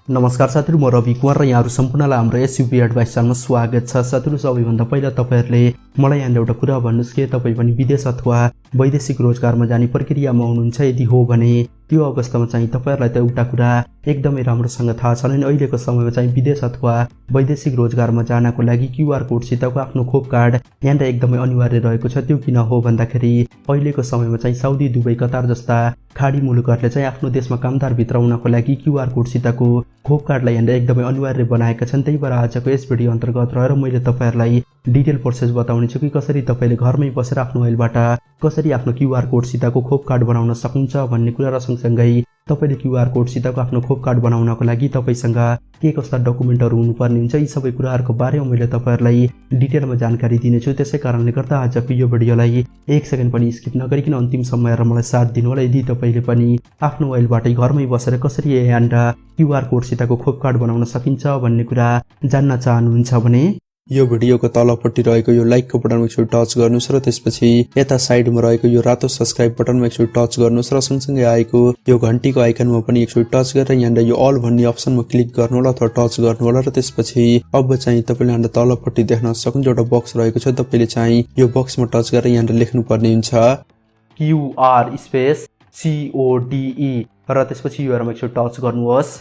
नमस्कार साथीहरु, म रवि कुमार र यहाँहरु सम्पूर्णलाई हाम्रो यस UvAdvice च्यानलमा स्वागत छ। साथीहरु, सबैभन्दा पहिला तपाईहरुले मलाई यहाँ एउटा कुरा भन्नुस् के तपाई पनि विदेश अथवा वैदेशिक रोजगारमा जाने प्रक्रियामा हुनुहुन्छ? यदि हो भने यो अवस्थामा चाहिँ तपाईहरुलाई त एउटा कुरा एकदमै राम्रोसँग थाहा छ नै, अहिलेको समयमा चाहिँ विदेश अथवा वैदेशिक रोजगारमा जानको लागि QR कोडसितको आफ्नो खोप कार्ड यहाँ एकदमै अनिवार्य रहेको छ। त्यो किन हो भन्दाखेरि अहिलेको समयमा चाहिँ साउदी, दुबई, कतार जस्ता खाडी मुलुकहरूले चाहिँ आफ्नो देशमा कामदार भित्र हुनको लागि QR कोडसितको खोप कार्डलाई यहाँ एकदमै अनिवार्य बनाएका छन्। त्यही भएर आजको यस भिडियो अन्तर्गत रहेर मैले तपाईहरुलाई डिटेल प्रोसेस बताउने छु कि कसरी तपाईले घरमै बसेर आफ्नो मोबाइलबाट कसरी आफ्नो QR कोडसितको खोप कार्ड बनाउन सक्नुहुन्छ भन्ने कुरा र सँगसँगै तपाईले QR कोडसितको आफ्नो खोप कार्ड बनाउनको लागि तपाईसँग के कस्ता डकुमेन्टहरु हुनुपर्ने हुन्छ, यी सबै कुराहरुको बारेमा मैले तपाईहरुलाई डिटेलमा जानकारी दिनेछु। त्यसै कारणले गर्दा आजको यो भिडियोलाई एक सेकेन्ड पनि स्किप नगरिकन अन्तिमसम्म हेरेर मलाई साथ दिनु होला। यदि तपाईले पनि आफ्नो मोबाइलबाट घरमै बसेर कसरी यहाँ QR कोडसितको खोप कार्ड बनाउन सकिन्छ भन्ने कुरा जान्न चाहनुहुन्छ भने यो भिडियोको तलपट्टि रहेको यो लाइकको बटनमा एकचोटि टच गर्नुस् र त्यसपछि यता साइडमा रहेको यो रातो सब्स्क्राइब बटनमा एकचोटि टच गर्नुस् र सँगसँगै आएको यो घण्टीको आइकनमा पनि एकचोटि टच गरेर यहाँ यो अल भन्ने अप्सनमा क्लिक गर्नु होला अथवा टच गर्नु होला र त्यसपछि अब चाहिँ तपाईले यहाँ तलपट्टि देख्न सक्नुहुन्छ एउटा बक्स रहेको छ। तपाईले चाहिँ यो बक्समा टच गरेर यहाँ लेख्नु पर्ने हुन्छ QR स्पेस CODE र त्यसपछि योहरुमा एकचोटि टच गर्नुहोस्।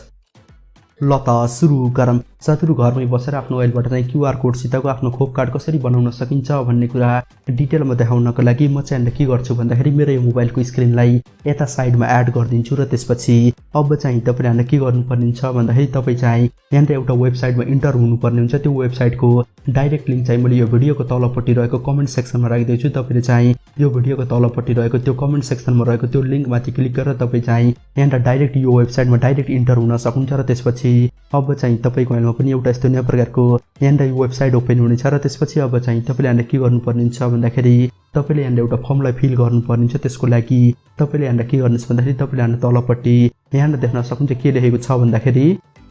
ल त सुरु गरौँ। साथीहरु, घरमै बसेर आफ्नो मोबाइलबाट चाहिँ QR कोडसितको आफ्नो खोप कार्ड कसरी बनाउन सकिन्छ भन्ने कुरा डिटेलमा देखाउनको लागि म चाहिँ के गर्छु भन्दाखेरि मेरो यो मोबाइलको स्क्रिनलाई यता साइडमा एड गरिदिन्छु र त्यसपछि अब चाहिँ तपाईले यहाँ के गर्नुपर्ने हुन्छ भन्दाखेरि तपाई चाहिँ यहाँ एउटा वेबसाइटमा इन्टर हुनुपर्ने हुन्छ। त्यो वेबसाइटको डाइरेक्ट लिंक चाहिँ मैले यो भिडियोको तलपट्टि रहेको कमेन्ट सेक्सनमा राखिदिन्छु। तपाईले चाहिँ यो भिडियोको तलपट्टि रहेको त्यो कमेन्ट सेक्सनमा रहेको त्यो लिंकमाथि क्लिक गरेर तपाई चाहिँ यहाँ डाइरेक्ट यो वेबसाइटमा डाइरेक्ट इन्टर हुन सक्नुहुन्छ र त्यसपछि अब चाहिँ तपाईको मोबाइलमा पनि एउटा यस्तो नयाँ प्रकारको यहाँ वेबसाइट ओपन हुनेछ र त्यसपछि अब चाहिँ तपाईले यहाँ के गर्नुपर्ने हुन्छ भन्दाखेरि तपाईले यहाँ एउटा फर्मलाई फिल गर्नुपर्ने हुन्छ। त्यसको लागि तपाईले यहाँ के गर्नुस् भन्दाखेरि तपाईले यहाँ तलपट्टि यहाँ देख्न सक्नुहुन्छ के लेखेको छ भन्दाखेरि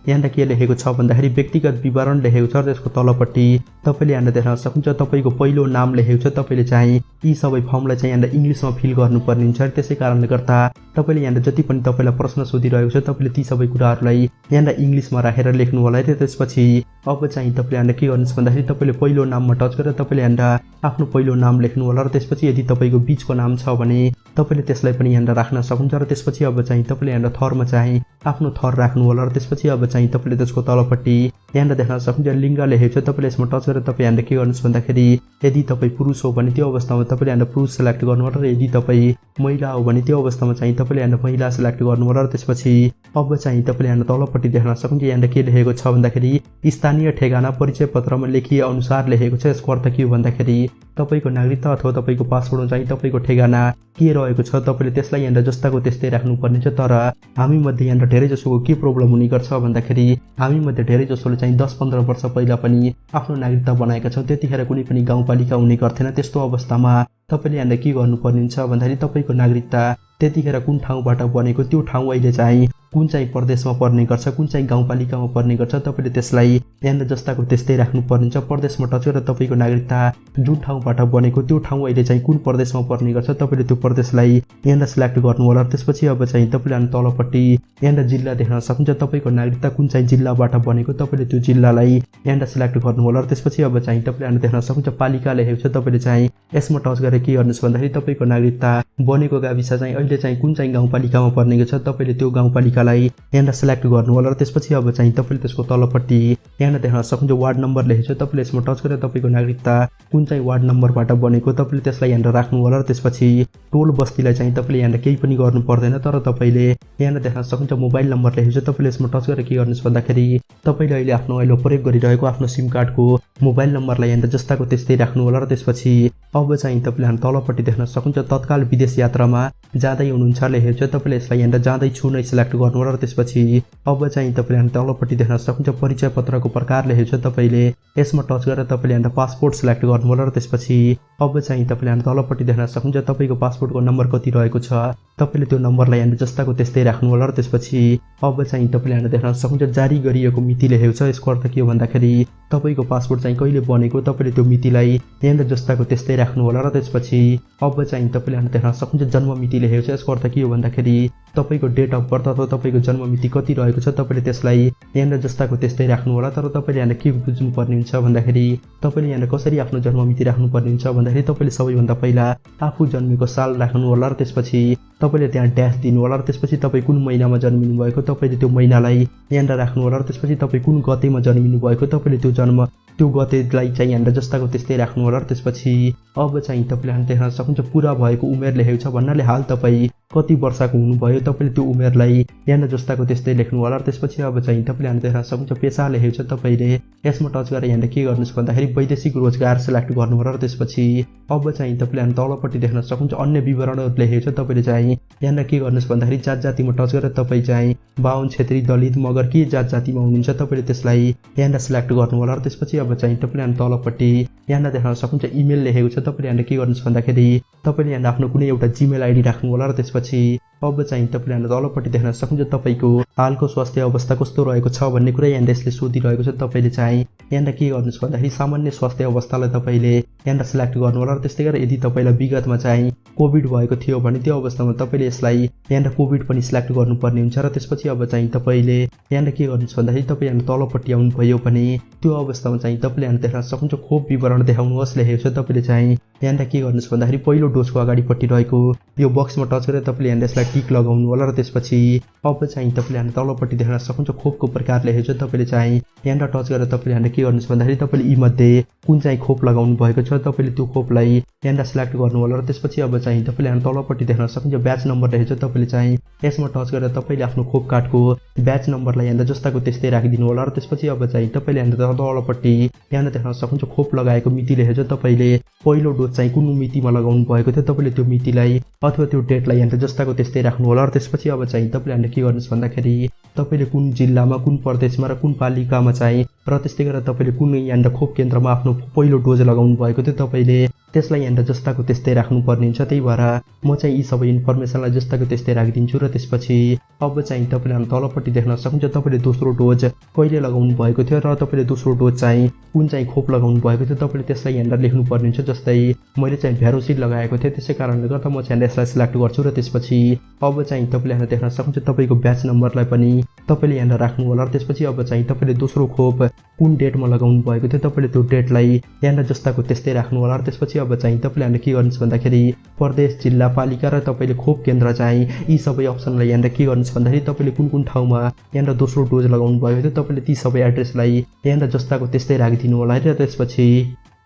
यहाँ के लेखेको छ भन्दाखेरि व्यक्तिगत विवरण लेखेको छ र त्यसको तलपट्टि तपाईले यहाँ देख्न सक्नुहुन्छ तपाईको पहिलो नाम लेखेको छ। तपाईले चाहिँ यी सबै फर्मलाई चाहिँ यहाँ इंग्लिशमा फिल गर्नुपर्ने हुन्छ। त्यसै कारणले गर्दा तपाईले यहाँ जति पनि तपाईलाई प्रश्न सोधिरहेको छ तपाईले ती सबै कुराहरुलाई यहाँ इंग्लिशमा राखेर लेख्नु होला र त्यसपछि अब चाहिँ तपाईले यहाँ के गर्नुस् भन्दाखेरि तपाईले पहिलो नाममा टच गरेर तपाईले यहाँ आफ्नो पहिलो नाम लेख्नु होला र त्यसपछि यदि तपाईको बीचको नाम छ भने तपाईले त्यसलाई पनि यहाँ राख्न सक्नुहुन्छ र त्यसपछि अब चाहिँ तपाईले यहाँ थरमा चाहिँ आफ्नो थर राख्नु होला र त्यसपछि अब चाहिँ तपाईले त्यसको तलपट्टि यहाँ देख्न सक्नुहुन्छ लिङ्ग लेखेको छ। तपाईले यसमा टच गरेर तपाई यहाँ के गर्नुस् भन्दाखेरि यदि तपाई पुरुष हो भने त्यो अवस्थामा तपाईले यहाँ पुरुष सिलेक्ट गर्नु होला र यदि तपाई महिला हो भने त्यो अवस्थामा चाहिँ तपाईले यहाँ महिला सिलेक्ट गर्नु होला र त्यसपछि अब चाहिँ तपाईले यहाँ तलपट्टि देख्न सक्नुहुन्छ यहाँ के लेखेको छ भन्दाखेरि स्थानीय ठेगाना परिचय पत्रमा लेखिए अनुसार लेखेको छ। यसको अर्थ के हो भन्दाखेरि तपाईको नागरिकता अथवा तपाईको पासपोर्टमा चाहिँ तपाईको ठेगाना के रहेको छ तपाईले त्यसलाई यहाँ जस्ताको त्यस्तै राख्नुपर्ने छ। तर हामी मध्ये यहाँ धेरै जसोको के प्रब्लम हुने गर्छ भन्दाखेरि हामी मध्ये धेरै जसोले चाहिँ 10-15 वर्ष पहिला पनि आफ्नो नागरिकता बनाएका छौं। त्यतिखेर कुनै पनि गाउँपालिका हुने गर्थेन। त्यस्तो अवस्थामा तपाईले यहाँ के गर्नुपर्ने हुन्छ भन्दाखेरि तपाईको नागरिकता त्यतिखेर कुन ठाउँबाट बनेको त्यो ठाउँ अहिले चाहिँ कुन चाहिँ प्रदेशमा पर्ने गर्छ, कुन चाहिँ गाउँपालिकामा पर्ने गर्छ तपाईले त्यसलाई यहाँ जस्ताको त्यस्तै राख्नुपर्ने हुन्छ। प्रदेशमा टच गरेर तपाईको नागरिकता जुन ठाउँबाट बनेको त्यो ठाउँ अहिले चाहिँ कुन प्रदेशमा पर्ने गर्छ तपाईले त्यो प्रदेशलाई यहाँ सिलेक्ट गर्नु होला। त्यसपछि अब चाहिँ तपाईले यहाँ तलपट्टि यहाँ जिल्ला देख्न सक्नुहुन्छ। तपाईको नागरिकता कुन चाहिँ जिल्लाबाट बनेको तपाईले त्यो जिल्लालाई यहाँ सिलेक्ट गर्नु होला र त्यसपछि अब चाहिँ तपाईले यहाँ देख्न सक्नुहुन्छ पालिका लेखेको छ। तपाईले चाहिँ यसमा टच गरेर के गर्नुस् भन्दाखेरि तपाईको नागरिकता बनेको गाविस चाहिँ अहिले चाहिँ कुन चाहिँ गाउँपालिकामा पर्ने छ तपाईले त्यो गाउँपालिकालाई यहाँ सिलेक्ट गर्नु होला र त्यसपछि अब चाहिँ तपाईले त्यसको तलपट्टि यहाँ देख्न सक्नुहुन्छ वार्ड नम्बर लेखेको छ। तपाईले यसमा टच गरेर तपाईको नागरिकता कुन चाहिँ वार्ड नम्बरबाट बनेको तपाईले त्यसलाई यहाँ राख्नु होला र त्यसपछि टोल बस्तीलाई चाहिँ तपाईले यहाँ केही पनि गर्नु पर्दैन। तर तपाईले यहाँ देख्न सक्नुहुन्छ मोबाइल नम्बर लेखेको छ। तपाईले यसमा टच गरेर के गर्नुस् भन्दाखेरि तपाईले अहिले आफ्नो मोबाइलमा प्रयोग गरिरहेको आफ्नो सिम कार्डको मोबाइल नम्बरलाई यहाँ जस्ताको त्यस्तै राख्नु होला र त्यसपछि अब चाहिँ तपाईले यहाँ तलपट्टि देख्न सक्नुहुन्छ तत्काल विदेश यात्रामा जाँदै हुनुहुन्छ लेखेको छ। तपाईले यसलाई यहाँ जाँदै छु नै सिलेक्ट गर्नु होला र त्यसपछि अब चाहिँ तपाईले यहाँ तलपट्टि देख्न सक्नुहुन्छ परिचय पत्रको प्रकार लेखेको छ। तपाईले यसमा टच गरेर तपाईले यहाँ पासपोर्ट सिलेक्ट गर्नु होला र त्यसपछि अब चाहिँ तपाईले यहाँ तलपट्टि देख्न सक्नुहुन्छ तपाईको पासपोर्टको नम्बर कति रहेको छ तपाईले त्यो नम्बरलाई यहाँ जस्ताको त्यस्तै राख्नु होला र त्यसपछि अब चाहिँ तपाईले यहाँ देख्न सक्नुहुन्छ जारी गरिएको मिति लेखेको छ। यसको अर्थ के हो भन्दाखेरि तपाईको पासपोर्ट चाहिँ कहिले बनेको तपाईले त्यो मितिलाई यहाँनिर जस्ताको त्यस्तै राख्नु होला र त्यसपछि अब चाहिँ तपाईले यहाँ देख्न सक्नुहुन्छ जन्म मिति लेखेको छ। यसको अर्थ के हो भन्दाखेरि तपाईको डेट अफ बर्थ अथवा तपाईको जन्म मिति कति रहेको छ तपाईले त्यसलाई यहाँनिर जस्ताको त्यस्तै राख्नु होला। तर तपाईले यहाँ के बुझ्नु पर्ने हुन्छ भन्दाखेरि तपाईले यहाँ कसरी आफ्नो जन्म मिति राख्नु पर्ने हुन्छ भन्दाखेरि तपाईले सबैभन्दा पहिला आफू जन्मेको साल राख्नु होला र त्यसपछि तपाईले त्यहाँ ड्यास दिनु होला र त्यसपछि तपाई कुन महिनामा जन्मिनु भएको तपाईले त्यो महिनालाई यहाँनिर राख्नु होला र त्यसपछि तपाई कुन गतेमा जन्मिनु भएको तपाईले त्यो गतेलाई चाहिँ यहाँनिर जस्ताको त्यस्तै राख्नु होला र त्यसपछि अब चाहिँ तपाईले यहाँ देख्न सक्नुहुन्छ पुरा भएको उमेर लेखेको छ भन्नाले हाल तपाई कति वर्षको हुनुभयो तपाईले त्यो उमेरलाई यहाँनिर जस्ताको त्यस्तै लेख्नु होला र त्यसपछि अब चाहिँ तपाईले यहाँ देख्न सक्नुहुन्छ पेसा लेखेको छ तपाईले यसमा टच गरेर यहाँनिर के गर्नुस् भन्दाखेरि वैदेशिक रोजगार सिलेक्ट गर्नु होला र त्यसपछि अब चाहिँ तपाईले यहाँ तलपट्टि देख्न सक्नुहुन्छ अन्य विवरणहरू लेखेको छ तपाईले चाहिँ यहाँनिर के गर्नुस् भन्दाखेरि जात जातिमा टच गरेर तपाई चाहिँ बाहुन क्षेत्री दलित मगर के जात जातिमा हुनुहुन्छ तपाईले त्यसलाई यहाँनिर सिलेक्ट गर्नु होला र त्यसपछि अब चाहिँ तपाईले यहाँ तलपट्टि यहाँनिर देख्न सक्नुहुन्छ इमेल लेखेको छ तपाईले यहाँनिर के गर्नुस् भन्दाखेरि तपाईले यहाँ आफ्नो कुनै एउटा जीमेल आइडी राख्नु होला र त्यसपछि अब चाहिँ तपाईले यहाँ तलपट्टि देख्न सक्नुहुन्छ तपाईको हालको स्वास्थ्य अवस्था कस्तो रहेको छ भन्ने कुरा यहाँनिर यसले सोधिरहेको छ। तपाईले चाहिँ यहाँनिर के गर्नुस् भन्दाखेरि सामान्य स्वास्थ्य अवस्थालाई तपाईले यहाँनिर सिलेक्ट गर्नु होला र त्यस्तै गरेर यदि तपाईलाई विगतमा चाहिँ कोभिड भएको थियो भने त्यो अवस्थामा तपाईले यसलाई यहाँनिर कोभिड पनि सिलेक्ट गर्नुपर्ने हुन्छ र त्यसपछि अब चाहिँ तपाईले यहाँनिर के गर्नुस् भन्दाखेरि तपाई यहाँ तलपट्टि आउनु भयो भने त्यो अवस्थामा चाहिँ तपाईले यहाँ देख्न सक्नुहुन्छ खोप विवरण देखाउनुहोस् लेखेको छ। तपाईले चाहिँ यहाँनिर के गर्नुस् भन्दाखेरि पहिलो डोजको अगाडिपट्टि रहेको यो बक्समा टच गरेर तपाईले यहाँ यसलाई टिक लगाउनु होला र त्यसपछि अब चाहिँ तपाईले यहाँ तलपट्टि देख्न सक्नुहुन्छ खोपको प्रकार लेखेको छ। तपाईले चाहिँ यहाँनिर टच गरेर तपाईले यहाँ के गर्नुस् भन्दाखेरि तपाईले यी मध्ये कुन चाहिँ खोप लगाउनु भएको छ तपाईले त्यो खोपलाई यहाँनिर सिलेक्ट गर्नु होला र त्यसपछि अब चाहिँ तपाईले यहाँ तलपट्टि देख्न सक्नुहुन्छ ब्याच नम्बर लेखेको छ। तपाईले चाहिँ यसमा टच गरेर तपाईले आफ्नो खोप कार्डको ब्याच नम्बरलाई यहाँनिर जस्ताको त्यस्तै राखिदिनु होला र त्यसपछि अब चाहिँ तपाईले यहाँ तलपट्टि यहाँनिर देख्न सक्नुहुन्छ खोप लगाएको मिति लेखेको छ। तपाईले पहिलो डोज चाहिँ कुन मितिमा लगाउनु भएको थियो तपाईले त्यो मितिलाई अथवा त्यो डेटलाई यहाँनिर जस्ताको त्यस्तै राख्नु होला र त्यसपछि अब चाहिँ तपाईले यहाँ के गर्नुस् भन्दाखेरि तपाईले कुन जिल्लामा कुन प्रदेशमा र कुन पालिकामा चाहिँ र त्यस्तै गरेर तपाईले कुन यहाँनिर खोप केन्द्रमा आफ्नो पहिलो डोज लगाउनु भएको थियो तपाईले त्यसलाई यहाँनिर जस्ताको त्यस्तै राख्नुपर्ने हुन्छ। त्यही भएर म चाहिँ यी सबै इन्फर्मेसनलाई जस्ताको त्यस्तै राखिदिन्छु र त्यसपछि अब चाहिँ तपाईले यहाँ तलपट्टि देख्न सक्नुहुन्छ तपाईले दोस्रो डोज कहिले लगाउनु भएको थियो र तपाईले दोस्रो डोज चाहिँ कुन चाहिँ खोप लगाउनु भएको थियो तपाईले त्यसलाई यहाँनिर लेख्नुपर्ने हुन्छ। जस्तै मैले चाहिँ भ्यारोसिल लगाएको थिएँ त्यसै कारणले गर्दा म चाहिँ यसलाई सिलेक्ट गर्छु र त्यसपछि अब चाहिँ तपाईले यहाँ देख्न सक्नुहुन्छ तपाईको ब्याच नम्बरलाई पनि तपाईले यहाँनिर राख्नु होला र त्यसपछि अब चाहिँ तपाईले दोस्रो खोप कुन डेटमा लगाउनु भएको थियो तपाईले त्यो डेटलाई यहाँनिर जस्ताको त्यस्तै राख्नु होला र त्यसपछि अब चाहिँ तपाईले यहाँ के गर्नुस् भन्दाखेरि प्रदेश जिल्ला पालिका र तपाईले खोप केन्द्र चाहिँ यी सबै अप्सनलाई यहाँनिर के गर्नुस् भन्दाखेरि तपाईले कुन कुन ठाउँमा यहाँनिर दोस्रो डोज लगाउनु भएको थियो तपाईले ती सबै एड्रेसलाई यहाँनिर जस्ताको त्यस्तै राखिदिनु होला र त्यसपछि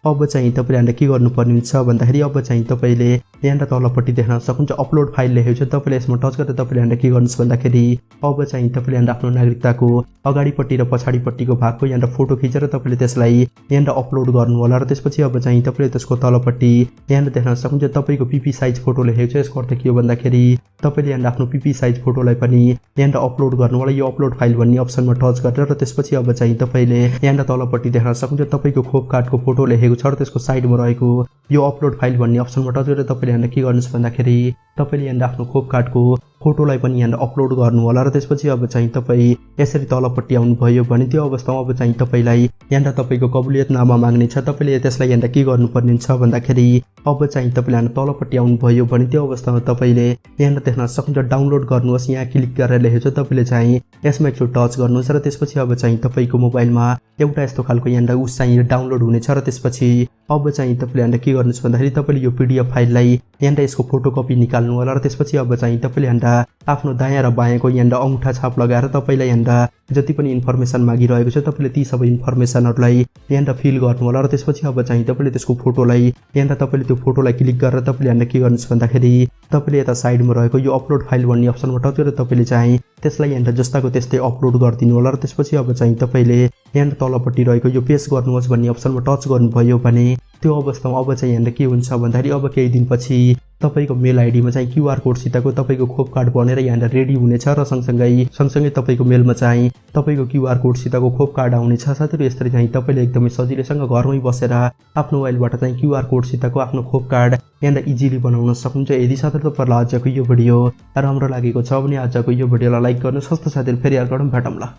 अब चाहिँ तपाईले यहाँ के गर्नुपर्ने हुन्छ भन्दाखेरि अब चाहिँ तपाईले यहाँनिर तलपट्टि देख्न सक्नुहुन्छ अपलोड फाइल लेखेको छ। तपाईले यसमा टच गरेर तपाईले यहाँ के गर्नुस् भन्दाखेरि अब चाहिँ तपाईले यहाँ आफ्नो नागरिकताको अगाडिपट्टि र पछाडिपट्टिको भागको यहाँनिर फोटो खिचेर तपाईले त्यसलाई यहाँनिर अपलोड गर्नु होला र त्यसपछि अब चाहिँ तपाईले त्यसको तलपट्टि यहाँनिर देख्न सक्नुहुन्छ तपाईको पिपी साइज फोटो लेखेको छ। यसको अर्थ के हो भन्दाखेरि तपाईले यहाँ आफ्नो पिपी साइज फोटोलाई पनि यहाँनिर अपलोड गर्नु होला यो अपलोड फाइल भन्ने अप्सनमा टच गरेर र त्यसपछि अब चाहिँ तपाईले यहाँनिर तलपट्टि देख्न सक्नुहुन्छ तपाईको खोप कार्डको फोटो लेखेको छ र त्यसको साइडमा रहेको यो अपलोड फाइल भन्ने अप्सनमा टच गरेर तपाईले यहाँ के गर्नुस् भन्दाखेरि तपाईले यहाँ आफ्नो खोप कार्डको फोटोलाई पनि यहाँ अपलोड गर्नु होला र त्यसपछि अब चाहिँ तपाई यसरी तलपट्टि आउनु भयो भने त्यो अवस्थामा अब चाहिँ तपाईलाई यहाँ तपाईको कबुलियतनामा माग्ने छ। तपाईले त्यसलाई यहाँ के गर्नुपर्ने हुन्छ भन्दाखेरि अब चाहिँ तपाईले यहाँ तलपट्टि आउनु भयो भने त्यो अवस्थामा तपाईले यहाँ देख्न सक्नुहुन्छ डाउनलोड गर्नुहोस् यहाँ क्लिक गरेर लेखेको छ। तपाईले चाहिँ यसमा एकचोटि टच गर्नुहोस् र त्यसपछि अब चाहिँ तपाईको मोबाइलमा एउटा यस्तो खालको यहाँ उस चाहिँ डाउनलोड हुनेछ र त्यसपछि अब चाहिँ तपाईले यहाँ के गर्नुस् भन्दाखेरि तपाईले यो पीडीएफ फाइललाई यहाँ यसको फोटोकपी निकाल्नु होला र त्यसपछि अब चाहिँ तपाईले यहाँ आफ्नो दायाँ र बायाँको यहाँ अंगूठा छाप लगाएर तपाईलाई यहाँ जति पनि इन्फर्मेसन मागिरहेको छ तपाईले ती सबै इन्फर्मेसनहरुलाई यहाँ फिल गर्नु होला र त्यसपछि अब चाहिँ तपाईले त्यसको फोटोलाई यहाँ तपाईले त्यो फोटोलाई क्लिक गरेर तपाईले यहाँ के गर्नुस् भन्दाखेरि तपाईले यता साइडमा रहेको यो अपलोड फाइल भन्ने अप्सनमा टच गरेर तपाईले चाहिँ त्यसलाई यहाँ जस्ताको त्यस्तै अपलोड गरिदिनु होला र त्यसपछि अब चाहिँ तपाईले यहाँ तलपट्टि रहेको यो पेस्ट गर्नुहोस् भन्ने अप्सनमा टच गर्नुभयो भने त्यो अवस्थामा अब चाहिँ यहाँ के हुन्छ भन्दाखेरि अब केही दिनपछि तपाईको मेल आइडीमा चाहिँ क्यूआर कोड सितको तपाईको खोप कार्ड बनेर यहाँ रेडी हुनेछ र सँगसँगै तपाईको मेलमा चाहिँ तपाईको क्यूआर कोड सितको खोप कार्ड आउनेछ। साथै यसरी चाहिँ तपाईले एकदमै सजिलैसँग घरमै बसेर आफ्नो मोबाइलबाट चाहिँ क्यूआर कोड सितको आफ्नो खोप कार्ड यहाँ इजिली बनाउन सक्नुहुन्छ। यदि साथै तपाईहरुलाई आजको यो भिडियो राम्रो लागेको छ भने आजको यो भिडियोलाई लाइक गर्नुस्। हस्त साथै फेरि अर्को भेटौँला।